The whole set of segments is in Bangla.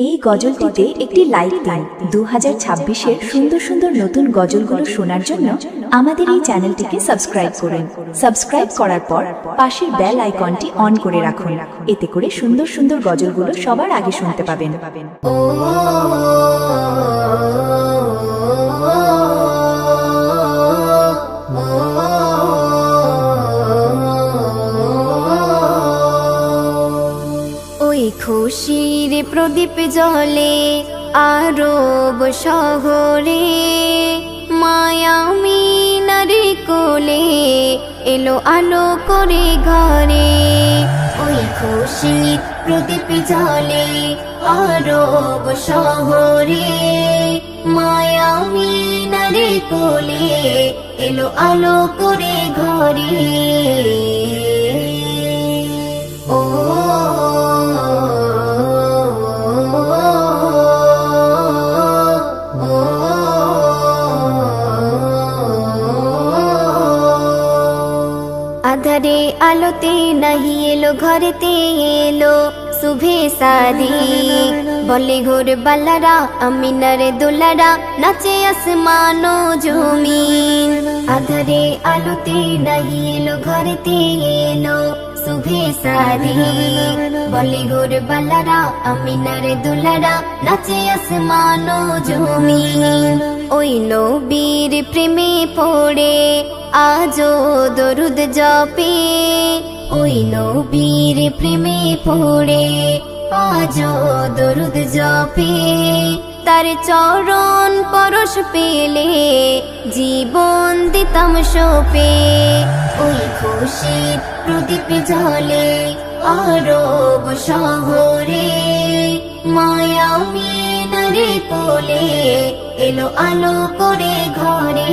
এই গজলটিতে একটি লাইক দিন। 2026-এর সুন্দর সুন্দর নতুন গজলগুলো শোনার জন্য আমাদের এই চ্যানেলটিকে সাবস্ক্রাইব করুন। সাবস্ক্রাইব করার পর পাশের বেল আইকনটি অন করে রাখুন, এতে করে সুন্দর সুন্দর গজলগুলো সবার আগে শুনতে পাবেন। খুশির প্রদীপ জ্বলে আরব শহরে, মায়া মিনার কোলে এলো আলো করে ঘরে। ওই খুশির প্রদীপ জ্বলে আরব শহরে, মায়া মিনার কোলে এলো আলো করে ঘরে। আধারে আলোতে নাহি এলো ঘরেতে এলো শুভে সাদি, বলে ঘোর বালারা আমিনার দোলারা নাচে আসমানো জমিন। আধারে আলোতে নাহি এলো ঘরেতে এলো শুভে সাদি, বলে ঘোর বালারা আমিনার দোলারা নাচে আসমানো জমিন। ওই নবীর প্রেমে পড়ে আজো দরুদ জপে, ওই নবীর প্রেমে পড়ে আজো দরুদ জপে। তার চরণ পরশ পেলে জীবন দিতাম সপে। ওই খুশির প্রদীপ জ্বলে আরব শহরে, মায়া মিনার কোলে এলো আলো করে ঘরে।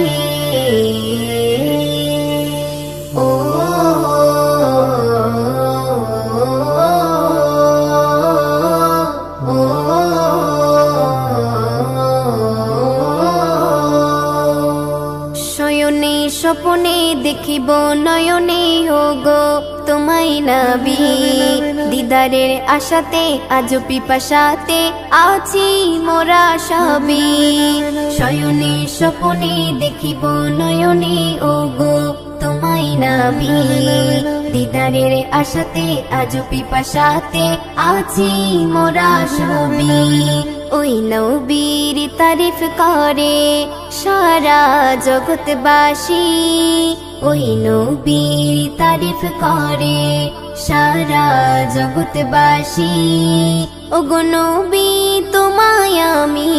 শয়নে স্বপনে দেখিব নয়নে ওগো তোমায় নবী, দিদারের আশাতে আজ পিপাসাতে আছি মোরা সবই। শয়নে স্বপনে দেখিব নয়নে ওগো তোমায় নবী, দিদারের আশাতে আজ পিপাসাতে আছি মোরা সবই। ওই নবীর তারিফ করে সারা জগৎবাসী, ওই নবীর তারিফ করে সারা জগৎবাসী। ওগো নবী তোমায় আমি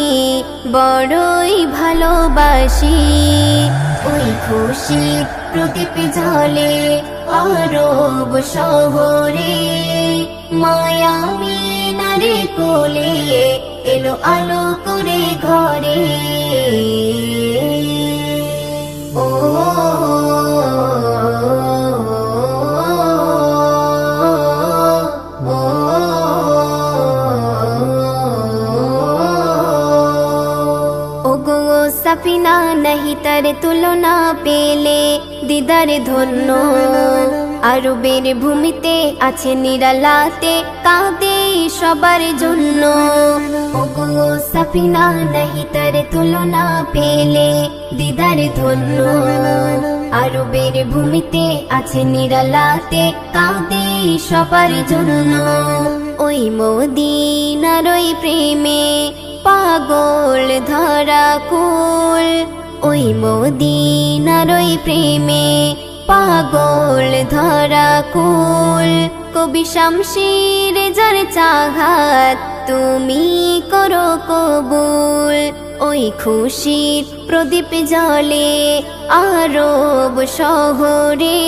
বড়ই ভালোবাসি। ওই খুশির প্রদীপ জ্বলে আরব শহরে, মায়া মিনার কোলে এলো আলো করে ঘরে। সাফিনা নাহি তার তুলনা পেলে দিদার ধন্য, আরবের ভূমিতে আছে নিরালাতে কাঁদে সবার জন্য। ওগো সাফিনা নাহি তার তুলনা পেলে দিদার ধন্য, আরবের ভূমিতে আছে নিরালাতে কাঁদে সবার জন্য। ওই মদিনার ওই প্রেমে পাগল ধরা কুল, ওই মদিনার ওই প্রেমে পাগল ধরা কুল। কবি শামশির যার চাহাত তুমি করো কবুল। ওই খুশির প্রদীপ জ্বলে আরব শহরে,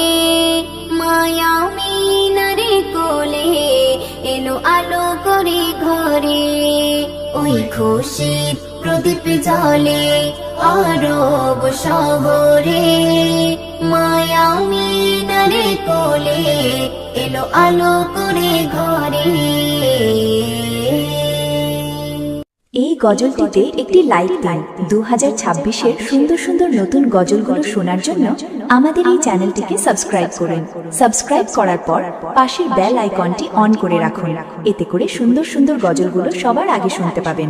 মায়া মিনার কোলে এলো আলো করে ঘরে। ওই খুশির প্রদীপ জ্বলে আরব শহরে, মায়া মিনার কোলে এলো আলো করে ঘরে। এই গজলটিতে একটি লাইক দিন। 2026-এর সুন্দর সুন্দর নতুন গজলগুলো শোনার জন্য আমাদের এই চ্যানেলটিকে সাবস্ক্রাইব করুন। সাবস্ক্রাইব করার পর পাশের বেল আইকনটি অন করে রাখুন, এতে করে সুন্দর সুন্দর গজলগুলো সবার আগে শুনতে পাবেন।